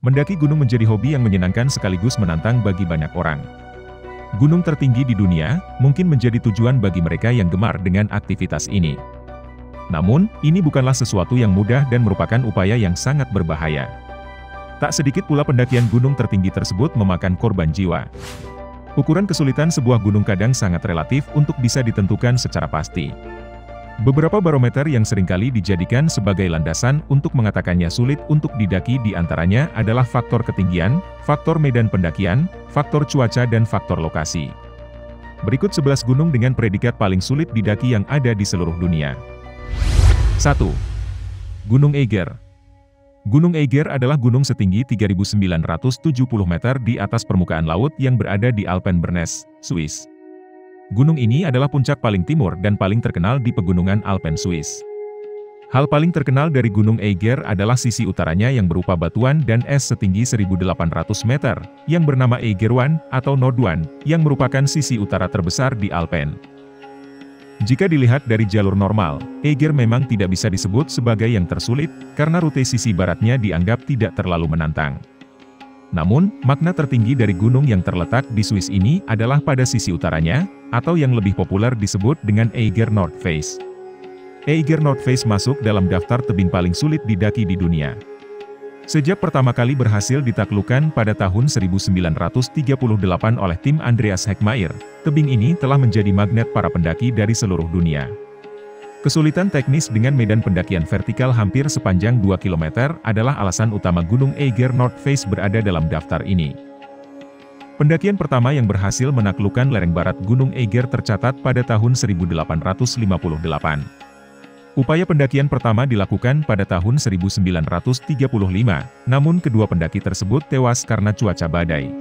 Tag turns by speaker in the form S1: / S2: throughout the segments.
S1: Mendaki gunung menjadi hobi yang menyenangkan sekaligus menantang bagi banyak orang. Gunung tertinggi di dunia, mungkin menjadi tujuan bagi mereka yang gemar dengan aktivitas ini. Namun, ini bukanlah sesuatu yang mudah dan merupakan upaya yang sangat berbahaya. Tak sedikit pula pendakian gunung tertinggi tersebut memakan korban jiwa. Ukuran kesulitan sebuah gunung kadang sangat relatif untuk bisa ditentukan secara pasti. Beberapa barometer yang seringkali dijadikan sebagai landasan untuk mengatakannya sulit untuk didaki di antaranya adalah faktor ketinggian, faktor medan pendakian, faktor cuaca dan faktor lokasi. Berikut 11 gunung dengan predikat paling sulit didaki yang ada di seluruh dunia. 1. Gunung Eiger. Gunung Eiger adalah gunung setinggi 3.970 meter di atas permukaan laut yang berada di Alpen-Bernes, Swiss. Gunung ini adalah puncak paling timur dan paling terkenal di pegunungan Alpen Swiss. Hal paling terkenal dari Gunung Eiger adalah sisi utaranya yang berupa batuan dan es setinggi 1.800 meter, yang bernama Eigerwan atau Nordwan, yang merupakan sisi utara terbesar di Alpen. Jika dilihat dari jalur normal, Eiger memang tidak bisa disebut sebagai yang tersulit, karena rute sisi baratnya dianggap tidak terlalu menantang. Namun, makna tertinggi dari gunung yang terletak di Swiss ini adalah pada sisi utaranya, atau yang lebih populer disebut dengan Eiger Nordface. Eiger Nordface masuk dalam daftar tebing paling sulit didaki di dunia. Sejak pertama kali berhasil ditaklukkan pada tahun 1938 oleh tim Andreas Heckmair, tebing ini telah menjadi magnet para pendaki dari seluruh dunia. Kesulitan teknis dengan medan pendakian vertikal hampir sepanjang 2 km adalah alasan utama Gunung Eiger Nordface berada dalam daftar ini. Pendakian pertama yang berhasil menaklukkan lereng barat Gunung Eiger tercatat pada tahun 1858. Upaya pendakian pertama dilakukan pada tahun 1935, namun kedua pendaki tersebut tewas karena cuaca badai.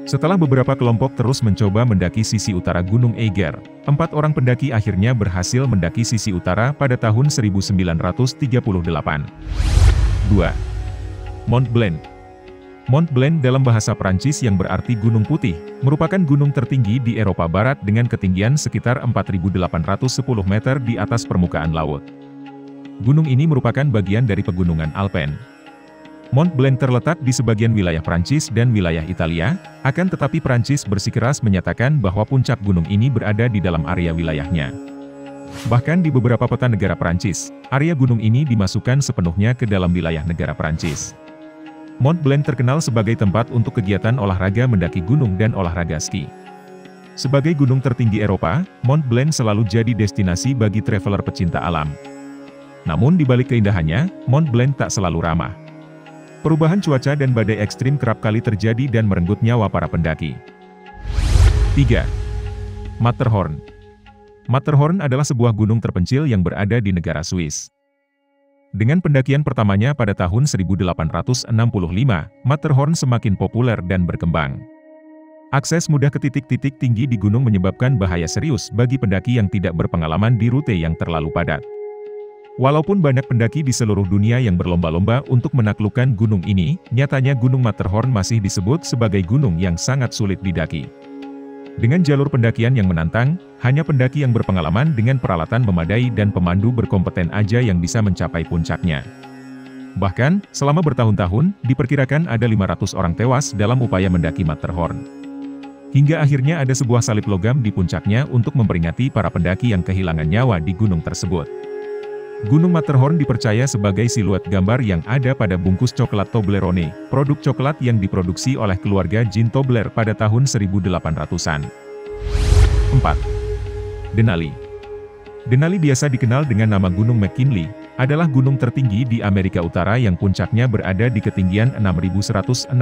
S1: Setelah beberapa kelompok terus mencoba mendaki sisi utara Gunung Eiger, 4 orang pendaki akhirnya berhasil mendaki sisi utara pada tahun 1938. 2. Mont Blanc. Mont Blanc dalam bahasa Prancis yang berarti Gunung Putih, merupakan gunung tertinggi di Eropa Barat dengan ketinggian sekitar 4.810 meter di atas permukaan laut. Gunung ini merupakan bagian dari pegunungan Alpen. Mont Blanc terletak di sebagian wilayah Prancis dan wilayah Italia, akan tetapi Prancis bersikeras menyatakan bahwa puncak gunung ini berada di dalam area wilayahnya. Bahkan di beberapa peta negara Prancis, area gunung ini dimasukkan sepenuhnya ke dalam wilayah negara Prancis. Mont Blanc terkenal sebagai tempat untuk kegiatan olahraga mendaki gunung dan olahraga ski. Sebagai gunung tertinggi Eropa, Mont Blanc selalu jadi destinasi bagi traveler pecinta alam. Namun di balik keindahannya, Mont Blanc tak selalu ramah. Perubahan cuaca dan badai ekstrim kerap kali terjadi dan merenggut nyawa para pendaki. 3. Matterhorn. Matterhorn adalah sebuah gunung terpencil yang berada di negara Swiss. Dengan pendakian pertamanya pada tahun 1865, Matterhorn semakin populer dan berkembang. Akses mudah ke titik-titik tinggi di gunung menyebabkan bahaya serius bagi pendaki yang tidak berpengalaman di rute yang terlalu padat. Walaupun banyak pendaki di seluruh dunia yang berlomba-lomba untuk menaklukkan gunung ini, nyatanya Gunung Matterhorn masih disebut sebagai gunung yang sangat sulit didaki. Dengan jalur pendakian yang menantang, hanya pendaki yang berpengalaman dengan peralatan memadai dan pemandu berkompeten aja yang bisa mencapai puncaknya. Bahkan, selama bertahun-tahun, diperkirakan ada 500 orang tewas dalam upaya mendaki Matterhorn. Hingga akhirnya ada sebuah salib logam di puncaknya untuk memperingati para pendaki yang kehilangan nyawa di gunung tersebut. Gunung Matterhorn dipercaya sebagai siluet gambar yang ada pada bungkus coklat Toblerone, produk coklat yang diproduksi oleh keluarga Jean Tobler pada tahun 1800-an. 4. Denali. Denali biasa dikenal dengan nama Gunung McKinley, adalah gunung tertinggi di Amerika Utara yang puncaknya berada di ketinggian 6.168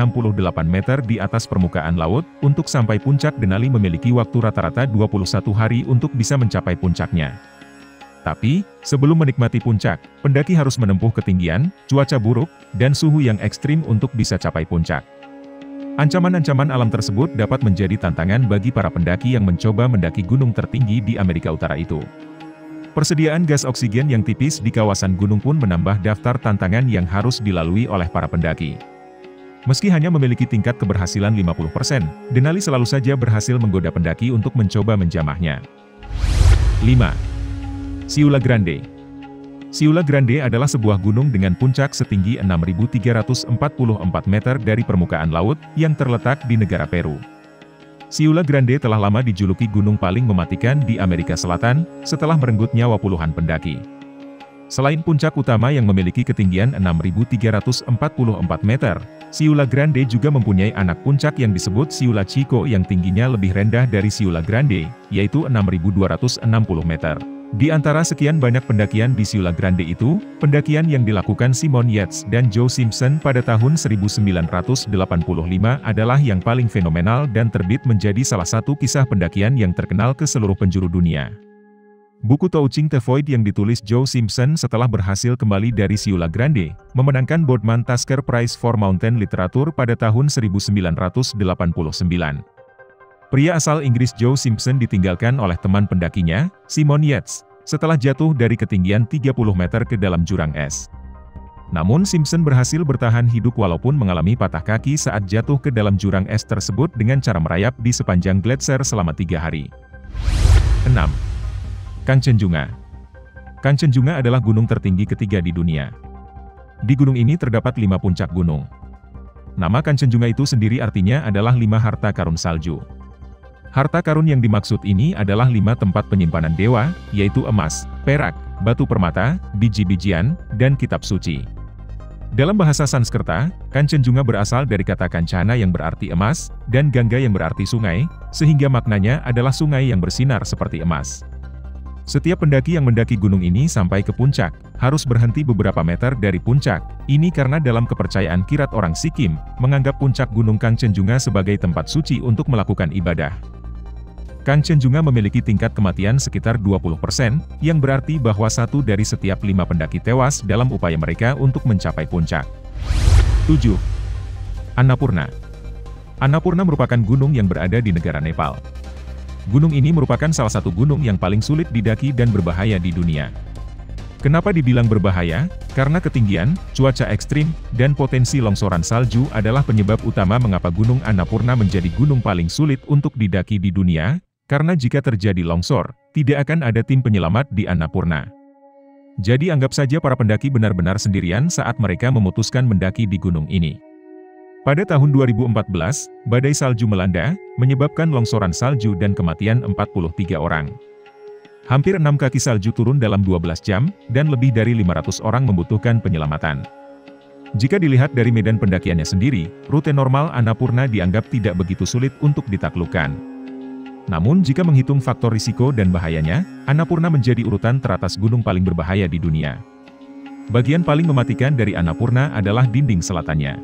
S1: meter di atas permukaan laut. Untuk sampai puncak Denali memiliki waktu rata-rata 21 hari untuk bisa mencapai puncaknya. Tapi, sebelum menikmati puncak, pendaki harus menempuh ketinggian, cuaca buruk, dan suhu yang ekstrim untuk bisa capai puncak. Ancaman-ancaman alam tersebut dapat menjadi tantangan bagi para pendaki yang mencoba mendaki gunung tertinggi di Amerika Utara itu. Persediaan gas oksigen yang tipis di kawasan gunung pun menambah daftar tantangan yang harus dilalui oleh para pendaki. Meski hanya memiliki tingkat keberhasilan 50%, Denali selalu saja berhasil menggoda pendaki untuk mencoba menjamahnya. 5. Siula Grande. Ciula Grande adalah sebuah gunung dengan puncak setinggi 6.344 meter dari permukaan laut, yang terletak di negara Peru. Ciula Grande telah lama dijuluki gunung paling mematikan di Amerika Selatan, setelah merenggut nyawa puluhan pendaki. Selain puncak utama yang memiliki ketinggian 6.344 meter, Ciula Grande juga mempunyai anak puncak yang disebut Ciula Chico yang tingginya lebih rendah dari Ciula Grande, yaitu 6.260 meter. Di antara sekian banyak pendakian di Ciula Grande itu, pendakian yang dilakukan Simon Yates dan Joe Simpson pada tahun 1985 adalah yang paling fenomenal dan terbit menjadi salah satu kisah pendakian yang terkenal ke seluruh penjuru dunia. Buku Touching the Void yang ditulis Joe Simpson setelah berhasil kembali dari Ciula Grande, memenangkan Boardman Tasker Prize for Mountain Literature pada tahun 1989. Pria asal Inggris Joe Simpson ditinggalkan oleh teman pendakinya, Simon Yates, setelah jatuh dari ketinggian 30 meter ke dalam jurang es. Namun Simpson berhasil bertahan hidup walaupun mengalami patah kaki saat jatuh ke dalam jurang es tersebut dengan cara merayap di sepanjang gletser selama 3 hari. 6. Kanchenjunga. Kanchenjunga adalah gunung tertinggi ketiga di dunia. Di gunung ini terdapat 5 puncak gunung. Nama Kanchenjunga itu sendiri artinya adalah 5 harta karun salju. Harta karun yang dimaksud ini adalah 5 tempat penyimpanan dewa, yaitu emas, perak, batu permata, biji-bijian, dan kitab suci. Dalam bahasa Sanskerta, Kanchenjunga berasal dari kata kancana yang berarti emas, dan gangga yang berarti sungai, sehingga maknanya adalah sungai yang bersinar seperti emas. Setiap pendaki yang mendaki gunung ini sampai ke puncak, harus berhenti beberapa meter dari puncak. Ini karena dalam kepercayaan Kirat orang Sikkim, menganggap puncak gunung Kanchenjunga sebagai tempat suci untuk melakukan ibadah. Kanchenjunga memiliki tingkat kematian sekitar 20%, yang berarti bahwa 1 dari setiap 5 pendaki tewas dalam upaya mereka untuk mencapai puncak. 7. Annapurna. Annapurna merupakan gunung yang berada di negara Nepal. Gunung ini merupakan salah satu gunung yang paling sulit didaki dan berbahaya di dunia. Kenapa dibilang berbahaya? Karena ketinggian, cuaca ekstrim, dan potensi longsoran salju adalah penyebab utama mengapa Gunung Annapurna menjadi gunung paling sulit untuk didaki di dunia, karena jika terjadi longsor, tidak akan ada tim penyelamat di Annapurna. Jadi anggap saja para pendaki benar-benar sendirian saat mereka memutuskan mendaki di gunung ini. Pada tahun 2014, badai salju melanda, menyebabkan longsoran salju dan kematian 43 orang. Hampir 6 kaki salju turun dalam 12 jam, dan lebih dari 500 orang membutuhkan penyelamatan. Jika dilihat dari medan pendakiannya sendiri, rute normal Annapurna dianggap tidak begitu sulit untuk ditaklukkan. Namun jika menghitung faktor risiko dan bahayanya, Annapurna menjadi urutan teratas gunung paling berbahaya di dunia. Bagian paling mematikan dari Annapurna adalah dinding selatannya.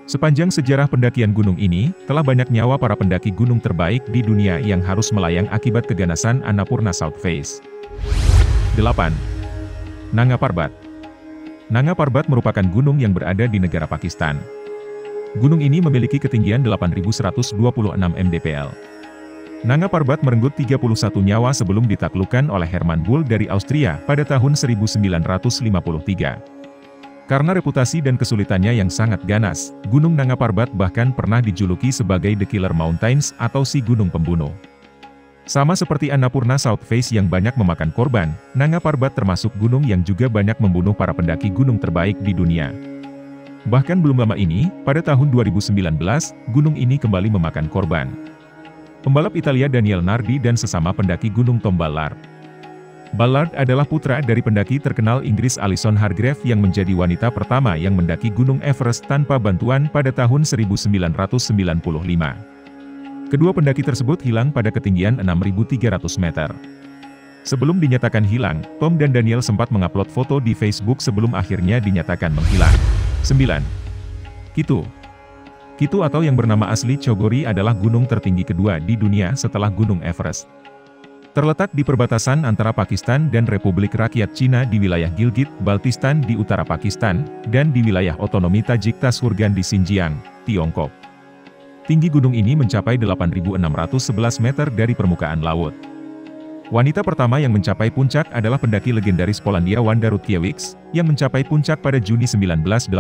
S1: Sepanjang sejarah pendakian gunung ini, telah banyak nyawa para pendaki gunung terbaik di dunia yang harus melayang akibat keganasan Annapurna South Face. 8. Nanga Parbat. Nanga Parbat merupakan gunung yang berada di negara Pakistan. Gunung ini memiliki ketinggian 8.126 mdpl. Nanga Parbat merenggut 31 nyawa sebelum ditaklukkan oleh Hermann Bull dari Austria pada tahun 1953. Karena reputasi dan kesulitannya yang sangat ganas, Gunung Nanga Parbat bahkan pernah dijuluki sebagai The Killer Mountains atau si gunung pembunuh. Sama seperti Annapurna South Face yang banyak memakan korban, Nanga Parbat termasuk gunung yang juga banyak membunuh para pendaki gunung terbaik di dunia. Bahkan belum lama ini, pada tahun 2019, gunung ini kembali memakan korban. Pembalap Italia Daniel Nardi dan sesama pendaki gunung Tom Ballard. Ballard adalah putra dari pendaki terkenal Inggris Alison Hargrave yang menjadi wanita pertama yang mendaki Gunung Everest tanpa bantuan pada tahun 1995. Kedua pendaki tersebut hilang pada ketinggian 6.300 meter. Sebelum dinyatakan hilang, Tom dan Daniel sempat mengupload foto di Facebook sebelum akhirnya dinyatakan menghilang. 9. Kitu. Kitu atau yang bernama asli Chogori adalah gunung tertinggi kedua di dunia setelah Gunung Everest. Terletak di perbatasan antara Pakistan dan Republik Rakyat Cina di wilayah Gilgit-Baltistan di utara Pakistan, dan di wilayah otonomi Tajik Tasurgan di Xinjiang, Tiongkok. Tinggi gunung ini mencapai 8.611 meter dari permukaan laut. Wanita pertama yang mencapai puncak adalah pendaki legendaris Polandia Wanda Rutkiewicz, yang mencapai puncak pada Juni 1986.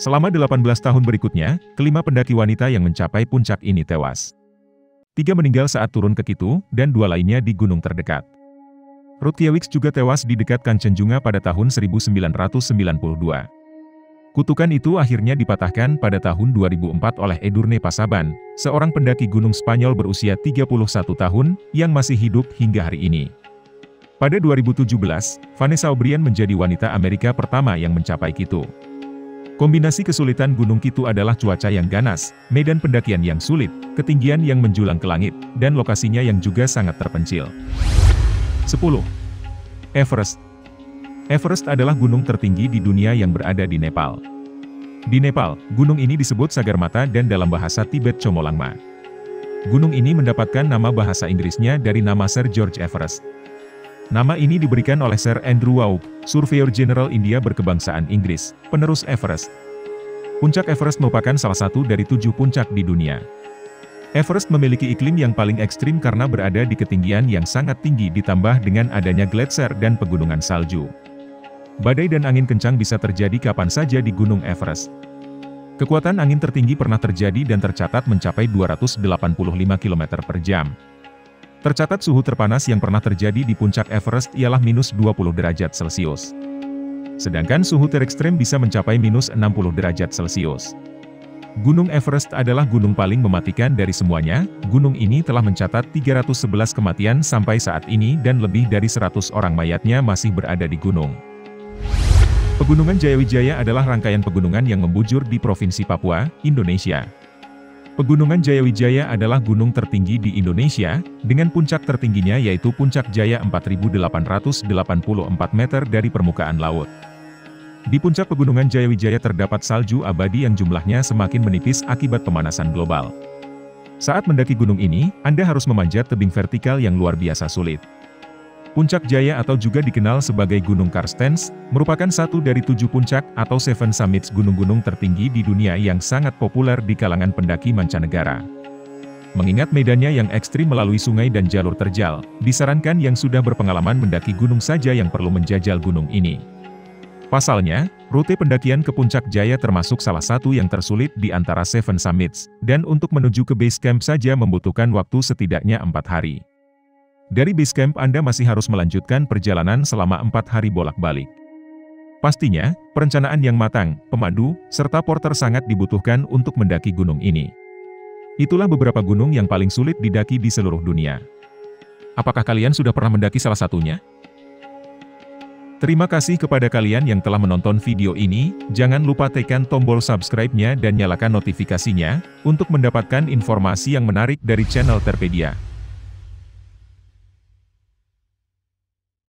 S1: Selama 18 tahun berikutnya, kelima pendaki wanita yang mencapai puncak ini tewas. 3 meninggal saat turun ke Kitu, dan 2 lainnya di gunung terdekat. Rutkiewicz juga tewas di dekat Kanchenjunga pada tahun 1992. Kutukan itu akhirnya dipatahkan pada tahun 2004 oleh Edurne Pasaban, seorang pendaki gunung Spanyol berusia 31 tahun, yang masih hidup hingga hari ini. Pada 2017, Vanessa O'Brien menjadi wanita Amerika pertama yang mencapai Kitu. Kombinasi kesulitan Gunung Kitu adalah cuaca yang ganas, medan pendakian yang sulit, ketinggian yang menjulang ke langit, dan lokasinya yang juga sangat terpencil. 10. Everest. Everest adalah gunung tertinggi di dunia yang berada di Nepal. Di Nepal, gunung ini disebut Sagarmatha dan dalam bahasa Tibet Chomolungma. Gunung ini mendapatkan nama bahasa Inggrisnya dari nama Sir George Everest. Nama ini diberikan oleh Sir Andrew Waugh, Surveyor Jenderal India berkebangsaan Inggris, penerus Everest. Puncak Everest merupakan salah satu dari 7 puncak di dunia. Everest memiliki iklim yang paling ekstrim karena berada di ketinggian yang sangat tinggi ditambah dengan adanya gletser dan pegunungan salju. Badai dan angin kencang bisa terjadi kapan saja di Gunung Everest. Kekuatan angin tertinggi pernah terjadi dan tercatat mencapai 285 km per jam. Tercatat suhu terpanas yang pernah terjadi di puncak Everest ialah minus 20 derajat Celcius. Sedangkan suhu terekstrem bisa mencapai minus 60 derajat Celcius. Gunung Everest adalah gunung paling mematikan dari semuanya. Gunung ini telah mencatat 311 kematian sampai saat ini dan lebih dari 100 orang mayatnya masih berada di gunung. Pegunungan Jayawijaya adalah rangkaian pegunungan yang membujur di Provinsi Papua, Indonesia. Pegunungan Jayawijaya adalah gunung tertinggi di Indonesia, dengan puncak tertingginya yaitu Puncak Jaya 4.884 meter dari permukaan laut. Di puncak Pegunungan Jayawijaya terdapat salju abadi yang jumlahnya semakin menipis akibat pemanasan global. Saat mendaki gunung ini, Anda harus memanjat tebing vertikal yang luar biasa sulit. Puncak Jaya atau juga dikenal sebagai Gunung Carstens, merupakan satu dari 7 puncak atau 7 summits gunung-gunung tertinggi di dunia yang sangat populer di kalangan pendaki mancanegara. Mengingat medannya yang ekstrim melalui sungai dan jalur terjal, disarankan yang sudah berpengalaman mendaki gunung saja yang perlu menjajal gunung ini. Pasalnya, rute pendakian ke Puncak Jaya termasuk salah satu yang tersulit di antara 7 summits, dan untuk menuju ke base camp saja membutuhkan waktu setidaknya 4 hari. Dari base camp Anda masih harus melanjutkan perjalanan selama 4 hari bolak-balik. Pastinya, perencanaan yang matang, pemandu, serta porter sangat dibutuhkan untuk mendaki gunung ini. Itulah beberapa gunung yang paling sulit didaki di seluruh dunia. Apakah kalian sudah pernah mendaki salah satunya? Terima kasih kepada kalian yang telah menonton video ini. Jangan lupa tekan tombol subscribe-nya dan nyalakan notifikasinya, untuk mendapatkan informasi yang menarik dari channel Terpedia.